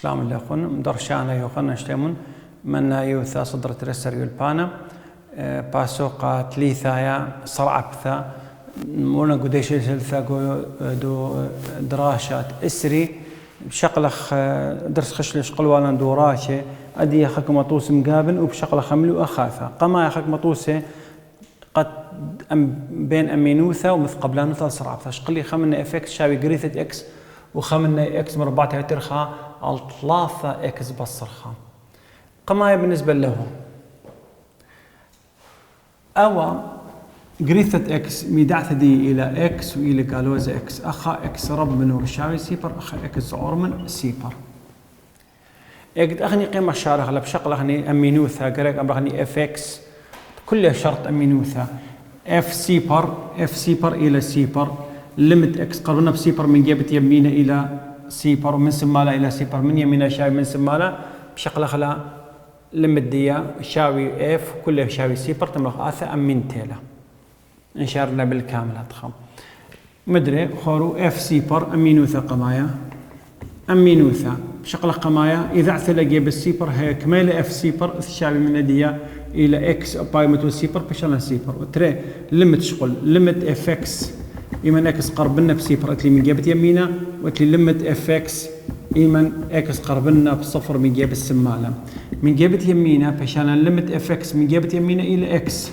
شلام اللي يخون درشانا يخون اشتمون من يوثا صدر ترسر يلبانا باسوقا تليثايا صرعبثا مونا قديش الثا دو دراشات اسري بشقلخ درس خشلش قلوانا دوراشي ادي يخك مطوس مقابل وبشقلخ خملي واخافا قما يخك مطوسه قد بين امينوثا ومثقبلانوثا صرعبثا شقلي خمنا افكس شاوي جريثة اكس وخمنا اكس مربعتها ترخا على 3 اكس بالصرخة قماية بالنسبة له أو جريثة اكس ميدعث دي إلى اكس وإلى قالوزة اكس أخا اكس رب منو شاوي سيبر أخا اكس عرمن سيبر اجد أخني قيمة شارخ لبشقل أخني أمينوثا قريك أمرخني اف اكس كل شرط أمينوثا اف سيبر إلى سيبر ليمت اكس قربنا بسيبر من جيبة يمينة إلى سيبر ومن سمالة إلى سيبر من يمينة شاوي من سمالة بشقل خلا ليمت ديا شاوي اف كله شاوي سيبر تملخ آثا أمين تيلا انشارنا بالكامل هتخم مدري خورو اف سيبر أمينوثا قمايا أمينوثا بشقل قمايا إذا اعتلى جيب السيبر هي كمالة اف سيبر شاوي من ديا إلى اكس بايمتو سيبر بشلن سيبر وتري ليمت شغل ليمت اف اكس إيمن اكس قربنا بسيبر اتلي من جيبة يمينة واتلي لمت اف اكس إيمن اكس قربنا بصفر من جيبة السمالة من جيبة يمينة بشانا لمت اف اكس من جيبة يمينة إلى اكس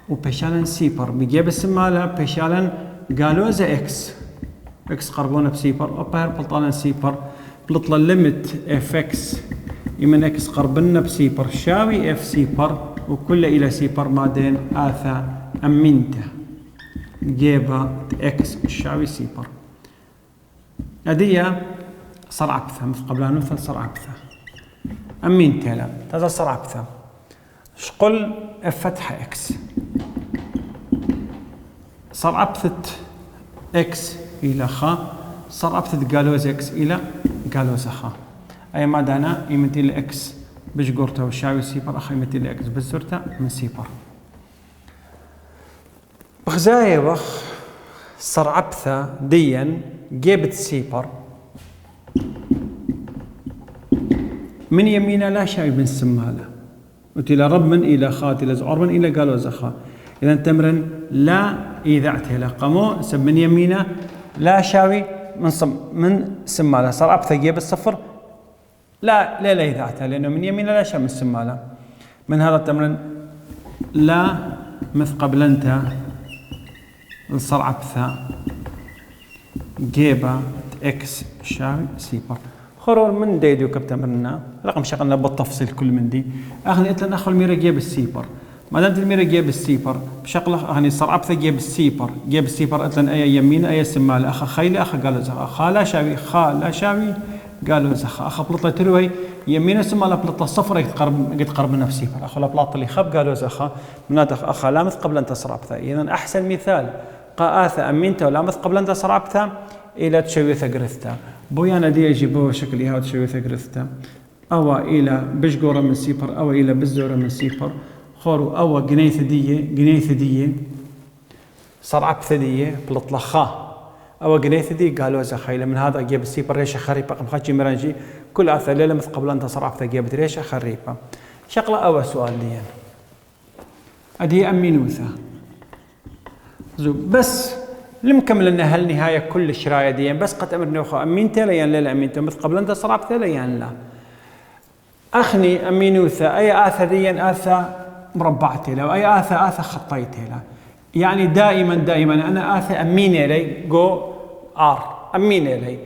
وبشانا سيبر من جيبة السمالة بشانا قالوزة اكس قربونا بسيبر وباير بلطانا سيبر بلطلا لمت اف اكس إيمن اكس قربنا بسيبر شاوي اف سيبر وكل إلى سيبر مادين آثا أمينته جيبا اكس شاوي سيبر هدية صرعبثة مثقبلانوثا صرعبثة أمين تيلا هذا صرعبثة شقل فتحة اكس صرعبثة اكس إلى خا صرعبثة قالوز اكس إلى قالوز خا أي ما دانا يمتي الاكس بشقورته وشاوي سيبر أخي يمتي الاكس بزرته من سيبر بخزايا وخ صرعبثة ديا جيبت سيبر من يمينه لا شاوي من سمالة وتلا رب من إلى خات إلى زعر من إلى قالوا زخا إذا تمرن لا إذا اعتلا قمو سب من يمينه لا شاوي من سمالة صرعبثة جيب الصفر لا إذا اعتلا لأنه من يمينه لا شاوي من سمالة من هذا التمرين لا مثقبلنتا صرعبثة جيبا اكس شاوي سيبر خرور من ديدو كبتمرنا رقم شغلنا بالتفصيل كل من دي اخني قلت لنا اخو الميرا جيب السيبر ما دامت الميرا جيب السيبر بشغله اخني صرعبثة جيب السيبر قلت لنا اي يمين اي سمال اخ خيلي اخ قالوا زخا خا لا شاوي قالوا زخا اخ بلطه تروي يمين سمال بلطه صفر قد قرب من سيبر اخو البلاط اللي خب قالوا زخا منادخ اخ لامث قبل ان تصرعبثة اذا احسن مثال قاثة أمينته ولامث قبل أن تصرعبثة إلى تشويثة قرثته بويانا دي يجيبوه شكل هاو تشويثة قرثته أو إلى بشقورة من سيبر أو إلى بزورة من سيبر خورو أو قنيث دي صرعبثة دي بلطلخا أو قنيث دي قالوا زخيلة من هذا جيب السيبر ريشة خريبة قم خاتشي مرانجي كل آثة ليلة مثل قبل أن تصرعبثة جيبت ريشة خريبة شغلة أول سؤال دي أدي أمينوثة بس لمكمل لنا هالنهاية كل الشراية دي بس قد أمرنا أخو أمينته ليان لا أمينته مثل قبل أنت صرعبثة ليان لا أخني أمينوثة أي آثة دي آثة مربعتي له أي آثة خطيتي له يعني دائما أنا آثة أمين إلي جو آر أمين إلي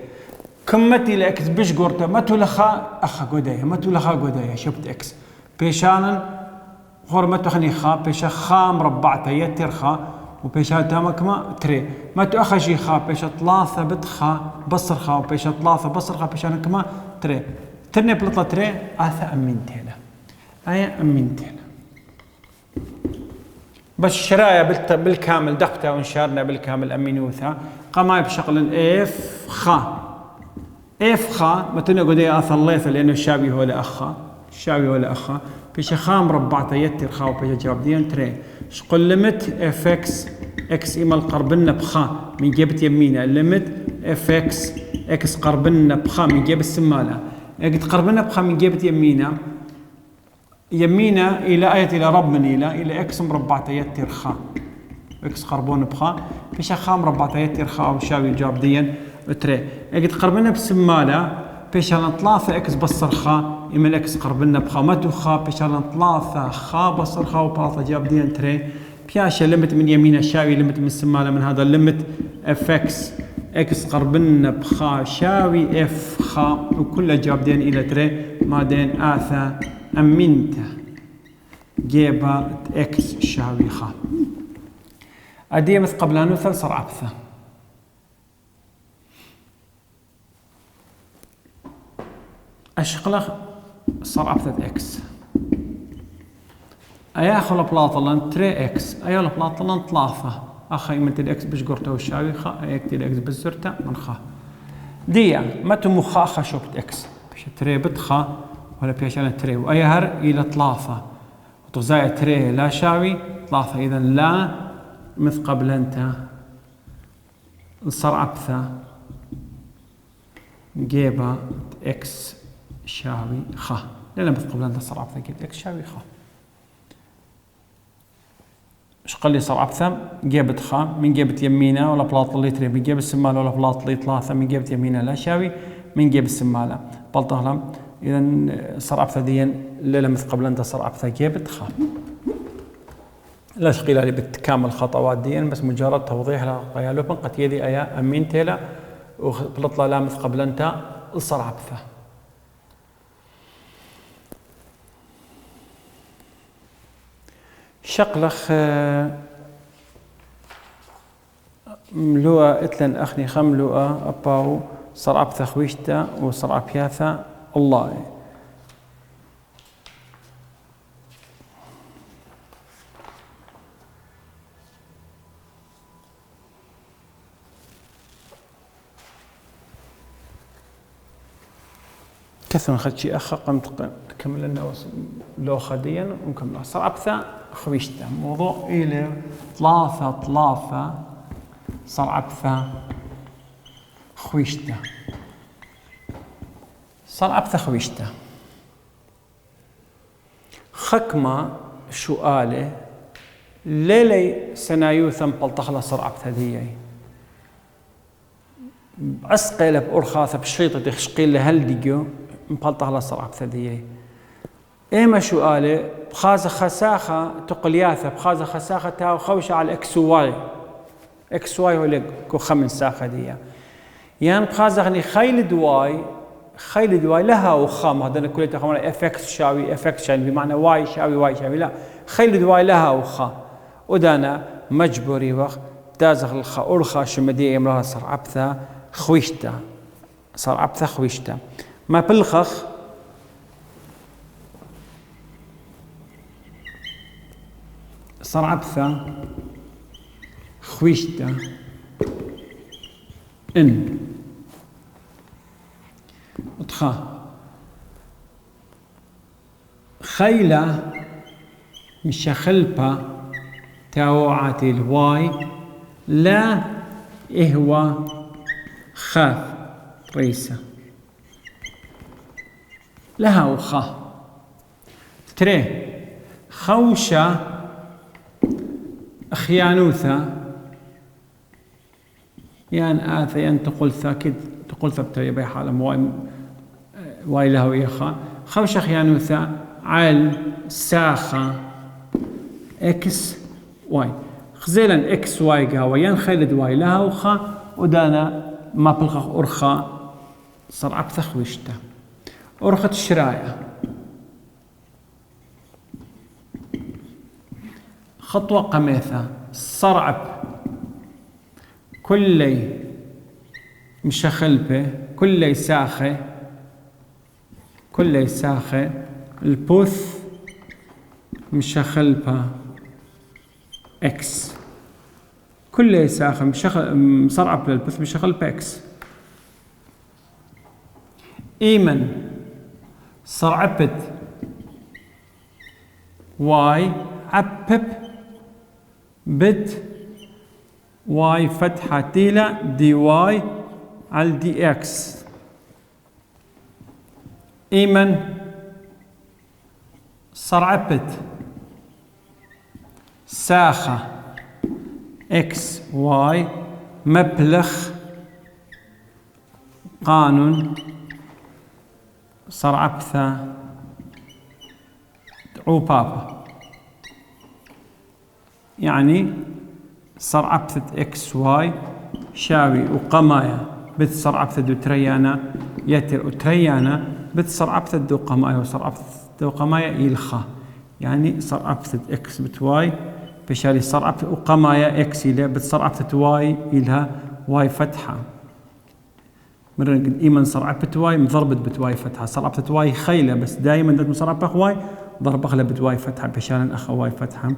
كمتي لإكس بشقورته ما تلخا أخا قدايا شبت إكس بيشانا غرمته خني خا بيشا خا مربعته يتر خا وبيشا تامك ما تري ما تأخشي خا بيشا 3 بتخا بصر خا وبيشا 3 بصر خا بيشا كما تري ترني بلطة تري آثا أمينتينا آية أمينتينا بس شرايا بالكامل دقتها وانشارنا بالكامل أمينوثا قماي بشغل اف خا ما تنقل دي آثا الليثة لأنه الشابي هو لأخا بيش خام ربعتا يتر خاو بيش جواب ديان تري شقول لمت اف اكس اكس ايما القربنا بخا من جبت يمينا لمت اف اكس اكس قربنا بخا من جيب السمالة اجت قربنا بخا من جبت يمينا الى اية الى رب من الى اكس مربعتا يتر خا اكس قربون بخا بيش خام مربعتا يتر خا وشاوي جواب ديان تري اجت قربنا بسمالة بيش على 3 اكس بصر خا اما الاكس قربنا بخا ماتو خا بيش على 3 خا بصر خا وبلاطة جاب ديان تري بياشا لمت من يمينه شاوي لمت من السمالة من هذا اللمت اف اكس اكس قربنا بخا شاوي اف خا وكل جاب دين الى تري ما دين اثا امنته جيبا اكس شاوي خا ادي مثل قبل نوثل صار عبثه اشقلق صار عبثة اكس اياخل بلاطلن تري اكس ايال بلاطلن 3 اخي مت الاكس باش قرته وشاوي خا اكتي الاكس بالزرته من خا ديا متى مخا خا شوبت اكس باش تري بتخا ولا بيش انا تري وايهر الى 3 وتزاي تري لا شاوي 3 اذا لا مثل قبل انت صار عبثه جيبا اكس شاوي خا لأن مثل قبل انت صار عبثه جيب اكس شاوي خا ايش قال لي صار عبثه جيبت خا من جيبت يمينه ولا بلاط اللي تري من جيب السماله ولا بلاط اللي 3 من جيبت يمينه لا شاوي من جيب السماله بلطهلم اذا صار عبثه ديا لا مثل قبل انت صار عبثه جيبت خا لا شقيل لي بالتكامل الخطوات دي بس مجرد توضيح لها لوبن قد يدي ايا امين تيلا وبلطلا لا مثل قبل انت صار عبثه شقلخ ملوء اتلن اخني خملوء اباو صار عبثه خويشتا وصار عبياثه الله كثر خد شيء اخ قمت كمل لنا لو خديا ونكمل صار عبثه خويشته موضوع الى 3 صار عبثه خويشته صار عبثه خويشته خكمه سؤاله ليلي سنايوثم بلطخله صار عبثه ديي عسقيله بأرخاثه بشريطه خشقيل لهل ديجو مبلطه على صرع بثديه ايما سؤاله بخازه خساخه تقلياثه بخازه خساخه تاو خوشه على اكس واي اكس واي هو كو خمن ساخه دي يعني بخازه غني خيل دواي لها وخام هذا كله تخمر اف اكس شاوي اف اكس يعني بمعنى واي شاوي لا خيل دواي لها وخا ودانا مجبوري وقت دازغ الخا أرخا شمدي امرها صار عبثه خويشته صار عبثه خويشته ما بلخخ صار عبثه خويشته ان وتخا خيله مش خلبه تاوعتي الواي لا إهوى خاف ريسة لها وخا تري خوشة خيانوثة يان آثا يان تقول كد تقول ثبتري بي حالة واي لها ويخا خوشة خيانوثة عال ساخة اكس واي خزيلا اكس واي قهوة ين خيلد واي لها وخا ودانا ما بلغخ أرخا صار عبثة خويشته أرخة الشراية خطوة قميثة صرعب كلي مشخلبه كلي ساخة البوث مشخلبه اكس كله ساخن مصرعب للبث بشغل باكس ايمن صرعبت واي عبب بت واي فتحة تيلا دي واي على دي اكس ايمن صرعبت ساخة اكس واي مبلخ قانون صرعبثة دعو بابا، يعني صرعبثة اكس واي شاوي وقمايا بت صرعبثة دو تريانا يتر وتريانا بت صرعبثة دو قمايا وصرعبثة دو قمايا يلخا، يعني صرعبثة اكس بت واي بشالي صرعبثة وقمايا اكس إلى بت صرعبثة واي إلها واي فتحة مرة إيمن صرعبت واي مضربت بتواي فتحة صرعبت واي خيلة بس دائما دت مصرعبة واي ضرب أغلب بتواي فتحة بشان أخ واي فتحة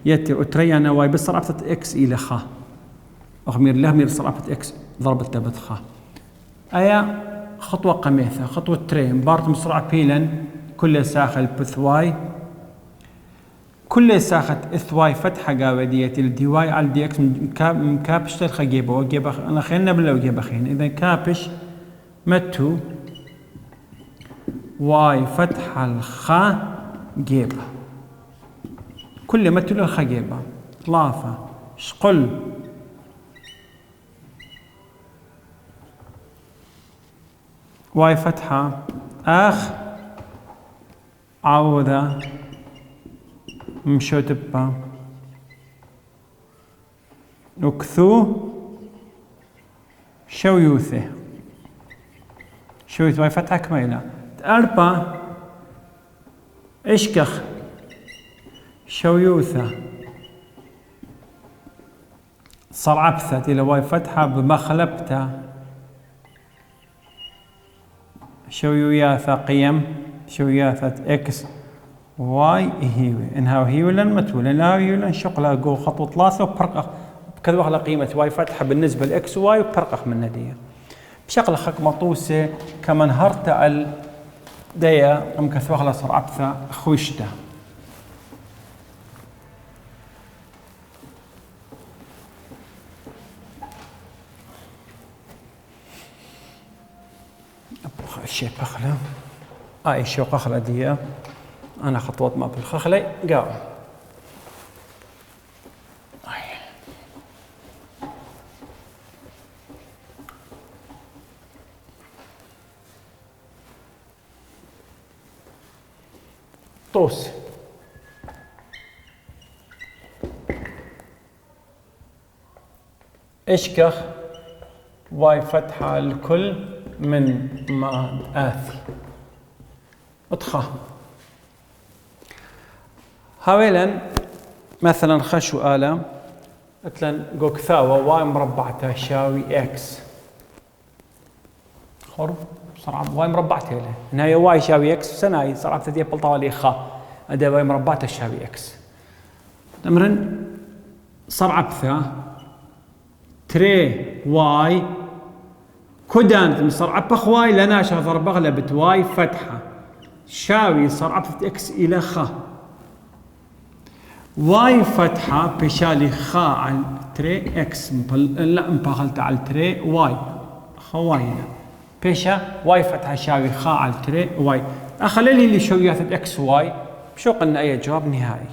يتر أتريانا واي بس صرعبت إكس إلى خا أخمير لهمير صرعبت إكس ضربت لبت خا أيا خطوة قميثة خطوة ترين بارت مصرع بيلا كل ساخة البثواي كل ساخة إثواي فتحة قاودية الدي واي على الدي إكس مكابش تلخ جيبه وجيبه أنا خينا بلا وجيبه خين إذا كابش متو واي فتحة الخا جيبه كل متو الخا جيبه طلافة شقل واي فتحة آخ عوذة مشو تبا وكثو شو يوثه شو يوث فتحة كميلة أربا إشكخ شو يوثه صرعبثة إلى واي فتحة بمخلبته شو يوثا قيم شو ياثة إكس واي هيوي انها هيوي لن متولى لا هيوي لن شقلها جو خطوة ثلاثة وبرقخ كذا واحدة قيمة واي فتحة بالنسبة لإكس واي وبرقخ من ندية بشغلة خك مطوسة كمان هرتا ديا ممكن واحدة صرعبثة خوشته الشيء بخلة شو قخلة دي أنا خطوات ما بالخخلة قاو طوس اشكخ واي فتحة الكل من ما آثي اطخه هاويلا مثلا خشو آلة مثلا قوكثاوة واي مربعتها شاوي اكس خرب صرعب واي مربعتها له انها واي شاوي اكس سناي صرعب تدي بلطوالي خا ادا واي مربعتها شاوي اكس تمرن صرعبثا تري واي كدانت مصرعب بخواي لنا شغل بغلبت واي فتحة شاوي صرعبثة اكس الى خا واي فتحة بشالي خا على تري اكس لا مبغلت على تري واي خواينا بيشا واي فتحة شاوي خا على تري واي اخلي لي اللي شويات اكس واي بشو قلنا اي جواب نهائي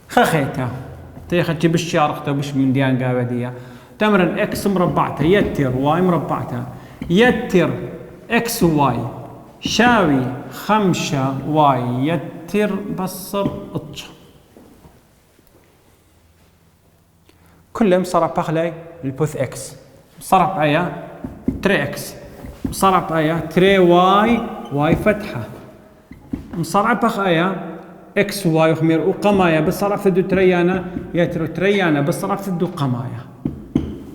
خخيتها تيختي بالشارقته بش من ديان قابدية تمرن اكس مربعته يتر واي مربعته يتر اكس واي شاوي 5 واي يتر بصر اطش كلهم صرف بخلي البوث اكس صرف ايا تري اكس صرف ايا تري واي واي فتحه مصرف بخ ايا اكس واي وخمير وقمايا بصرف دو تريانا يتر تريانا بصرف دو قمايا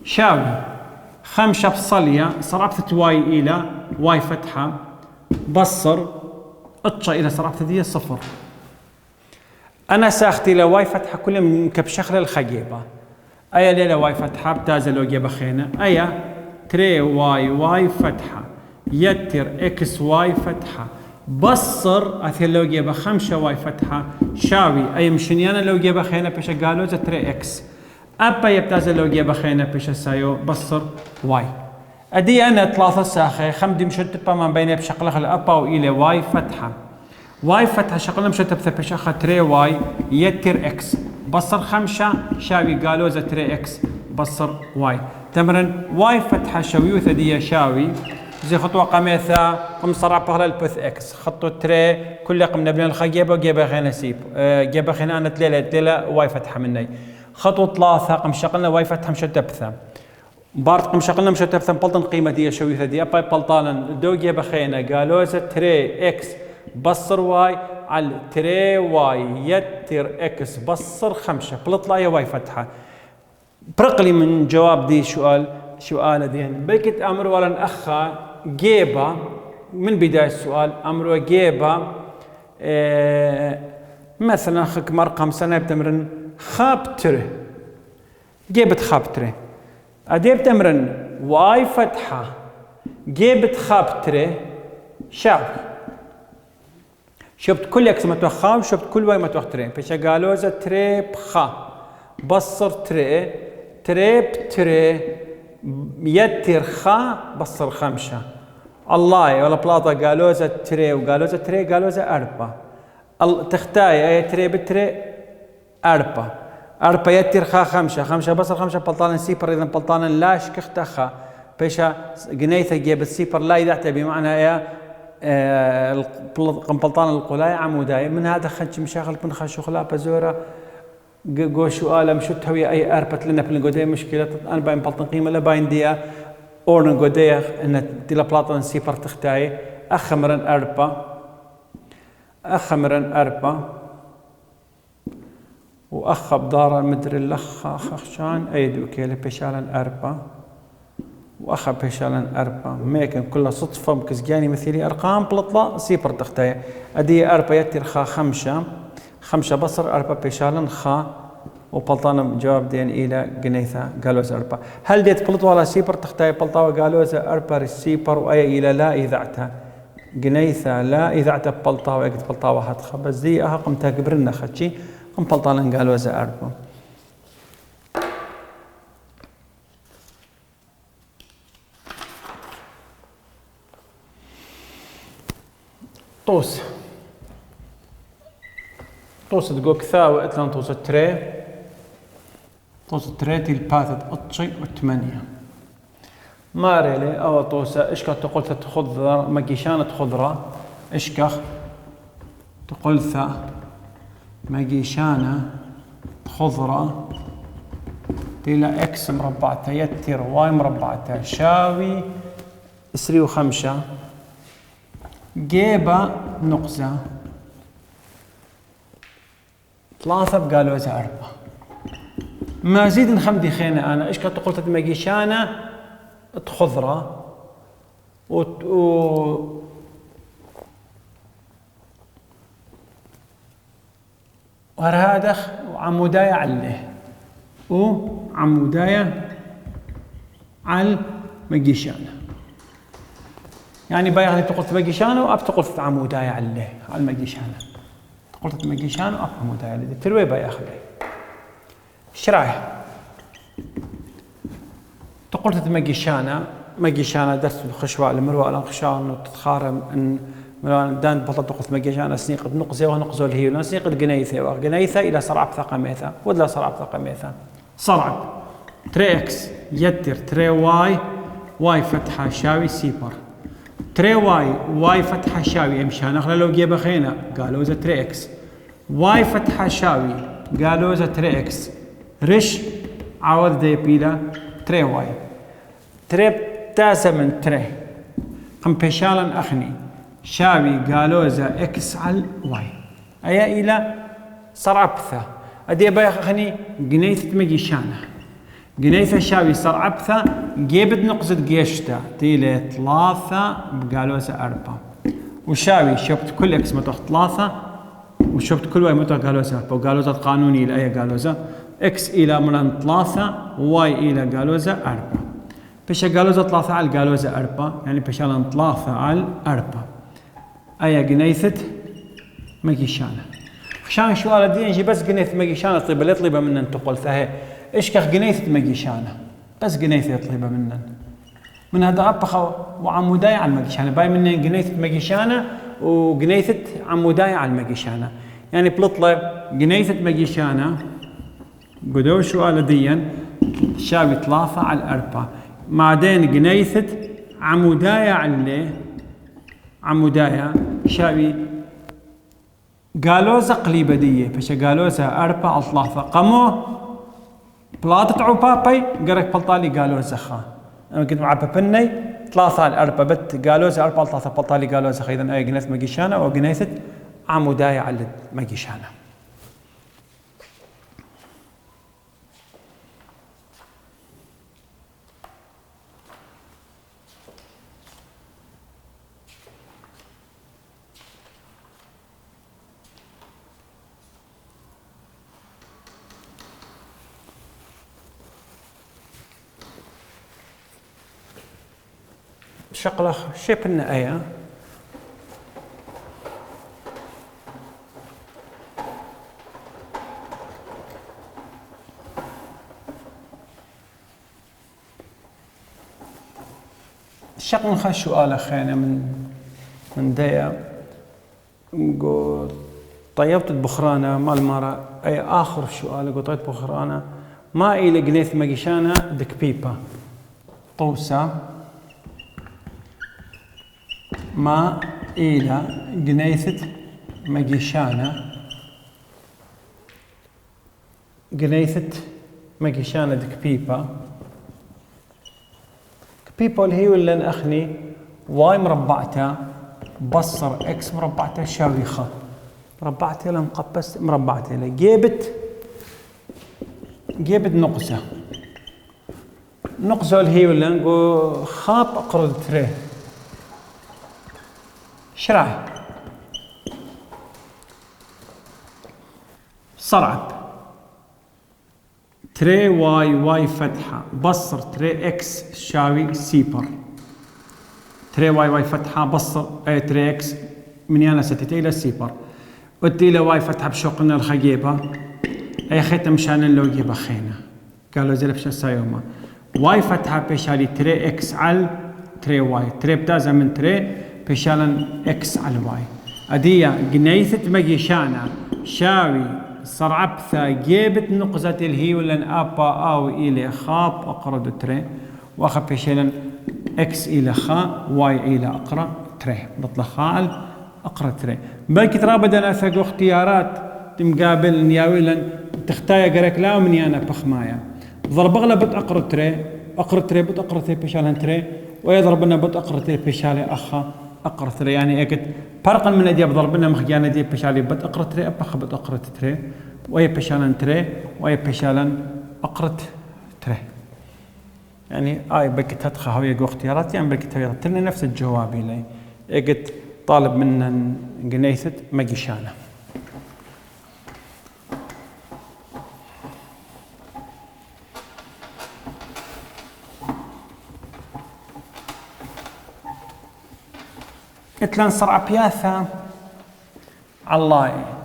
شاوي 5 بصلية صرفت واي الى واي فتحه بصر اطش الى صرفت دي 0 انا ساختي لواي فتحه كلهم مكبشخله الخجيبه ايا ليلة واي فتحة بتازل وجيبة خينة ايا تري واي واي فتحة يتر اكس واي فتحة بصر أثير لو جيبه 5 واي فتحة شاوي أي مشنيانا لو جيبه خينا بيش قالوزة 3 إكس أبا يبتاز لو جيبه خينا بيش سايو بصر واي أدي أنا 3 ساخة خمدي مشتبة ما بيني بشقلخ الأبا وإلى واي فتحة واي فتحة شقلنا مشتبة بيش أخا 3 واي يتر إكس بصر 5 شاوي قالوزة 3 إكس بصر واي تمرن واي فتحة شاويوثة دي شاوي زي خطوة قميثة قم صرع بغلا البث اكس خطوة تري كل قم نبني الخا جيبه خينا سيب جيبه خينا انا تليلة واي فتحة مني خطوة 3 قم شقلنا واي فتحة مشتبثة بارت قم شقلنا مشتبثة بلطن قيمة دي شويثة دي ابا بلطانا دو جيبه خينا قالوزة تري اكس بصر واي على تري واي يتر اكس بصر 5 بلطلع يا واي فتحة برقلي من جواب دي سؤال دي بلكت امر ولا اخا جيبه من بداية السؤال أمره جيبه مثلا خك مرقم سنة بتمرن خابتره جيبت خابتره أديب تمرن واي فتحة جيبت خابتره شاف شفت كل اكس متوخا وشفت كل واي متوختري بيش قالوا زا تري بخا بصر تري بتري يتر خا بصر 5 الله ولا بلاطة قالوزة تري وقالوزة تري قالوزة 4 تختاي اي تري بتري 4 يتر خا 5 بصر 5 بلطانا سيبر اذا بلطانا لاش كختخا بيشا قنيثة جيب السيبر لا يدعته بمعنى يا بلطانا القلاية عموداي من هذا خنش مشاغل من خشو خلا بزورة جو سؤال مشوت هوي اي اربت لنا بلنقودي مشكلة انا باين بلطن قيمة لا باين ديا اورن قوديه ان تلا بلاطن سيبر تختاي اخمرن 4 واخ بدار مدري الاخ خشان ايدو كيله بيشالن 4 واخ بيشالن 4 ميكن كلها صدفه مكزجاني مثيلي ارقام بلطلا سيبر تختاي ادي 4 يتر خا 5 بصر 4 بيشالن خا وبلطانا جواب دين إلى جنيثة قالوز 4 هل ديت بلطوا على سيبر تختاي بلطاوة قالوز 4 السيبر وأي إلى لا إذاعتها جنيثة لا إذاعتها بلطاوة يقد بلطاوة هتخ بس دي قم تكبرنا خدشي قم بلطانا قالوز 4 طوس تقول كثاوة اتلان طوس التري طوس تريتي الباثت أطشي وثمانية ماريلي أو طوسة إشكا تقولت خضرة مجيشانة خضرة إشكا تقولت مجيشانة خضرة تيلا إكس مربعتها يتر واي مربعتها شاوي 3 و5 جيبة نقزة 3 بقالوزة 4 ما زيد نخمدي خينا أنا إيش كنت قلت مجيشانة خضرة وهرهادخ وعموداية عليه وعموداية على مجيشانة يعني بايغني تقلت مجيشانة وأب تقلت عموداية عليه على المجيشانة قلت مجيشانة وأب عموداية عليه تروي بايغني شرايح تقولت مجيشانة درس الخشواء المروء الانخشان وتتخارم ان دان بطل تقولت مجيشانة سنيقة نقزة ونقزة الهي ونسنيقة جنيثة إلى صرعب ثقميثة ودلا صرعب ثقميثة صرعب تري اكس يتر تري واي فتحة شاوي سيبر تري واي فتحة شاوي امشان اخلا لو جيبه خينا قالوا ذا تري اكس واي فتحة شاوي قالوا ذا تري اكس رش عوض دي بيلا تري واي تري تاسع من تري قم بيشالا أخني شاوي قالوزا إكس على واي أي إلى صرعبثة أدي باي أخني جنيث مجيشانة جنيثة شاوي صرعبثة جيبت نقصد جيشتا تيلي 3 بقالوزا 4 وشاوي شفت كل إكس متوخ 3 وشفت كل واي متوخ قالوزا 4 وقالوزا القانوني لأي قالوزا إكس إلى من 3 واي إلى قالوزا 4 بيش قالوزا 3 على قالوزا 4 يعني بيش على 3 على 4 ايا جنيثة مجيشانة. خشان شوالة دي نجي بس جنيثة مجيشانة طيبة اللي طلبة منا انتقل ثهي اشكخ جنيثة مجيشانة بس جنيثة طلبة منا من هذا أبخ وعموداي على المجيشانة باي من جنيثة مجيشانة وجنيثة عموداي على المجيشانة يعني بلطلب جنيثة مجيشانة قدو شوالة ديا شاوي 3 على 4 بعدين جنيثة عموداية على عموداية شاوي قالوزة قليبة دية فش قالوزة 4 على 3 قمو بلاطة عبابي قرق بلطالي قالوزة خا أنا كنت مع بابني 3 على 4 بت قالوزة 4 على 3 بلطالي قالوزة خا إذن أي جنيثة مجيشانة أو جنيثة عموداية على مجيشانة. شغلة شبنا أيا شغل خش سؤال خينا من ديا قلت طيبت البخرانة مال مرة أي آخر سؤال قلت طيبت بخرانة ما إلى جنيث مجيشانة دك بيبا طوسة ما إلى جنيثة مجيشانة جنيثة مجيشانة دك بيبا بيبا اللي هي ولا أخني واي مربعتها بصر اكس مربعتها شاوي خ مربعتها لما قبست مربعتها له جيبت نقصة اللي هي ولا نقول خاب أقرض تري شراي صرعب تري واي فتحة بصر تري اكس شاوي سيبر تري واي فتحة بصر اي تري اكس من يانا ستتي الى سيبر قلت له واي فتحة بشوقنا الخجيبة اي خيطة مشان لو جيبها خينا قالوا زي بشا سايوما واي فتحة بيشالي تري اكس على تري واي تري بتازا من تري بيشالن اكس على واي ادية جنيثة مجيشانا شاوي صرعبثا جيبت نقزة الهي ولن ابا او الى خاب اقرد تري واخا بيشالن اكس الى خا واي الى اقرا تري بطلع خال اقرا تري بلكي ترى بدنا ثقو اختيارات تمقابل نياويلن تختايا قريك لا من يانا بخمايا ضرب اغلب اقرا تري بت اقرا تري بيشالن تري ويضرب لنا بت اقرا تري بيشالي اخا اقرا تري يعني اكت فرقا من ادي بضرب لنا مخيانا دي بيشالي بت اقرا تري ابخ بت اقرا تري وهي بيشالن تري وهي بيشالن اقرا تري يعني بلكي تدخل هوية جو اختيارات يعني بلكي تغيرتلنا نفس الجواب لي اكت طالب منا جنيثة مجيشانة اتلان صرع بياثا عالله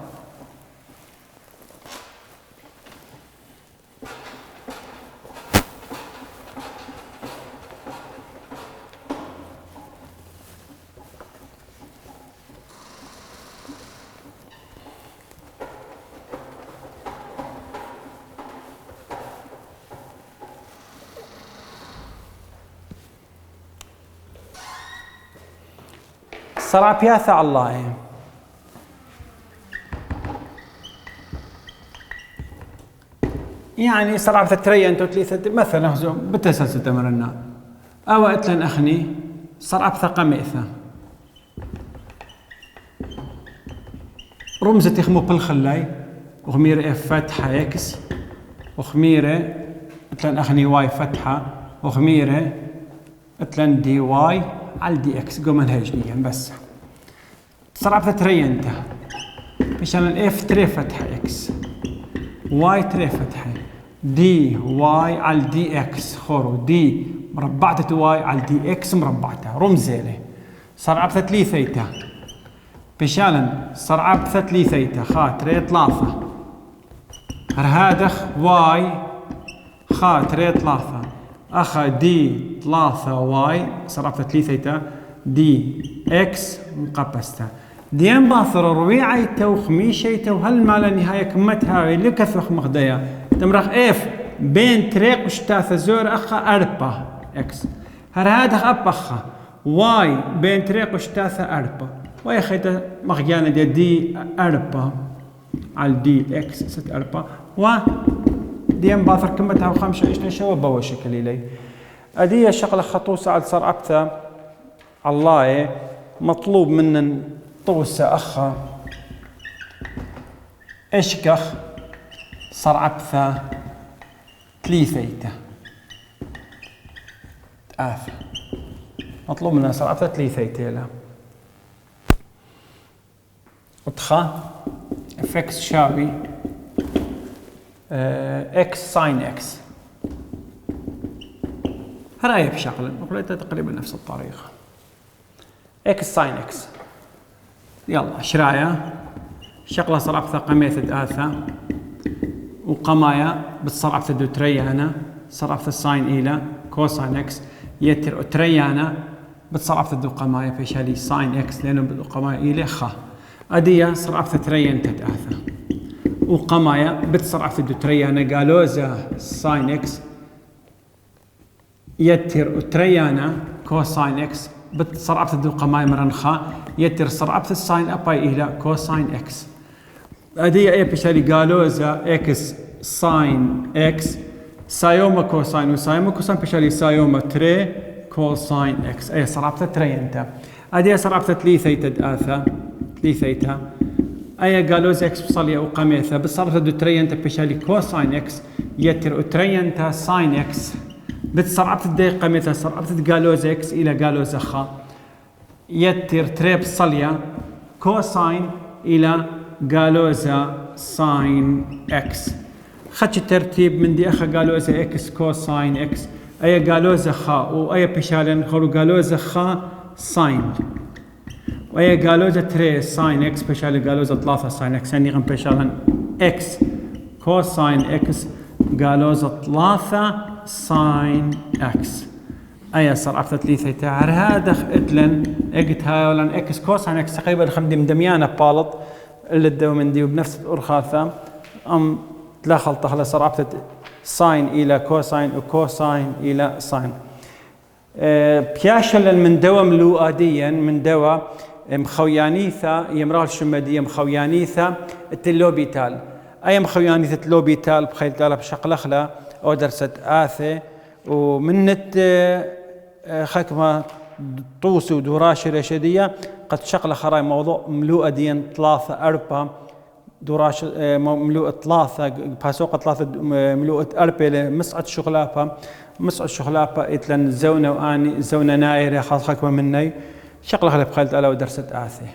صرع بياثا عالله يعني صرع بثتريا انتو تليثة مثلا بتسلسل تمرنا او اتلن اخني صرع بثقة مئثة رمزة يخمو بالخلاي وخميرة اف فتحة اكس وخميرة اتلن اخني واي فتحة وخميرة اتلن دي واي على دي اكس قوم منهجنيا بس صرع بثتريا انت مشان الاف تري فتحة اكس واي تري فتحة دي واي على دي اكس خورو دي مربعة واي على دي اكس مربعتها رمزة له صار عبثة لي ثيتا بشالن صرعب ثتلي ثيتا خاطري ثلاثة هرهادخ واي خاطري ثلاثة أخا دي ثلاثة واي صرعب ثتلي ثيتا دي اكس مقبستا ديان باثر رويعيتا وخميشيتا وهل ما لا نهاية كمتها اللي كثوخ مخديا تمرخ اف بين تريق وشتاثة زور أخا أربا اكس هرهادخ أبخا واي بين تريق وشتاثة أربا واي خيتا مخيانا دي أربا على دي اكس ست أربا و ديان باثر كمتها وخمشة إيش نشوى بوا شكل إلي أدية شغلة خطوصة على صرعبتها الله مطلوب منا طوسة أخا إشكخ صرعبثة تليثيته آثة مطلوب منا صرعبثة تليثيته لا وتخا افكس شاوي اكس ساين اكس هراي بشغلة وقلتها تقريبا نفس الطريقة اكس ساين اكس يلا شرايا شغله صرعبثة قميث آثة وقمايا بالصرعبثة دو تريانا صرعبثة ساين إيلا كوساين اكس يتر تريانا بالصرعبثة دو قمايا فيشالي ساين اكس لأنه بدو قمايا إيلا خا أدية صرعبثة تريان آثة وقمايا بالصرعبثة دو تريانا قالوزا ساين اكس يتر تريانا كوساين اكس بالصرعبثة دو قمايا مرنخا يتر صرعبثة الساين أباي إلى كوساين اكس أدية إيه بشالي قالوزا اكس ساين اكس سايوما كوساين وسايوما كوساين بشالي سايوما تري كوساين اكس أي صرعبثة تري انت أدية صرعبثة تليثيتا آثة تليثيتا أي قالوزا اكس بصلية وقميثة بالصرعبثة دو تري انت بشالي كوساين اكس يتر تري انت ساين اكس بالصرعبثة دي قميثة صرعبثة قالوزا اكس إلى قالوزا خا يتر تريب صلية كوساين إلى قالوزا ساين اكس خدش الترتيب من دي أخا قالوزا اكس كوساين اكس أي قالوزا خا وأي بشالن خلو قالوزا خا ساين وأي قالوزا تري ساين اكس بشالن قالوزا ثلاثة ساين اكس يعني غن بشالن اكس كوساين اكس قالوزا ثلاثة ساين اكس أي صرعبثة تليثيتا هرهادخ اتلن اقت هاي ولن اكس كوساين اكس تقريبا خمدي مدميانة بالط اللي الدو من دي وبنفس الأرخاثة تلاخلط على صرعبثة ساين إلى كوساين وكوساين إلى ساين بياشل من دوا ملوآديا من دوا مخويانيثا يمرال شمدية مخويانيثا التلوبيتال أي مخويانيثا التلوبيتال بخيل تالا بشقلخلا أو درست آثي ومنت خكمة طوس ودراش رشدية قد شقل خراي موضوع ملوء دين ثلاثة أربعة دراش ملوء ثلاثة باسوق ثلاثة ملوء أربعة مسعد شغلابة إتلن زونة وأني زونة نائرة خاص خكمة مني شقل خلف خالد ألا ودرست آثي